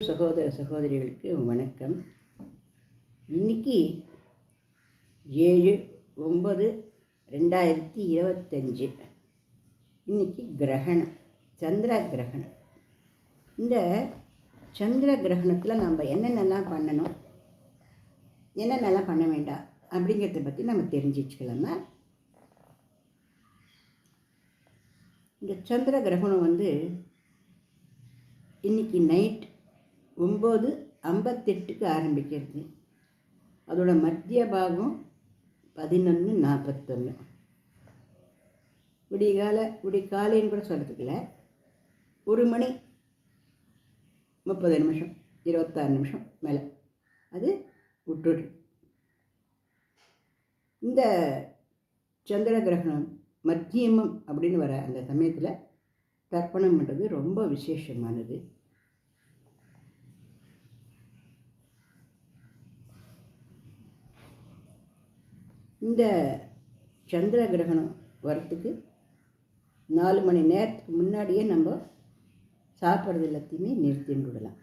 சகோதர சகோதரிகளுக்கு வணக்கம். இன்னைக்கு 7/9/2025. இன்னைக்கு கிரகணம், சந்திர கிரகணம். இந்த சந்திர கிரகணத்தில் நம்ம என்னென்னலாம் பண்ணணும், என்னென்னலாம் பண்ண வேண்டாம் அப்படிங்கிறத பற்றி நம்ம தெரிஞ்சு வச்சுக்கலாமா? இந்த சந்திர கிரகணம் இன்றைக்கி நைட் 9:58 ஆரம்பிக்கிறது. அதோட மத்திய பாகம் 11:41. விடிய காலைன்னு கூட சொல்கிறதுக்குல 1:30 26 மேலே அது விட்டுடு. இந்த சந்திர கிரகணம் மத்தியமம் அப்படின்னு வர அந்த சமயத்தில் தர்ப்பணம் பண்ணுறது ரொம்ப விசேஷமானது. இந்த சந்திர கிரகணம் வரத்துக்கு 4 மணி நேரத்துக்கு முன்னாடியே நம்ம சாப்பிட்றது எல்லாத்தையுமே நிறுத்தின்னு விடலாம்.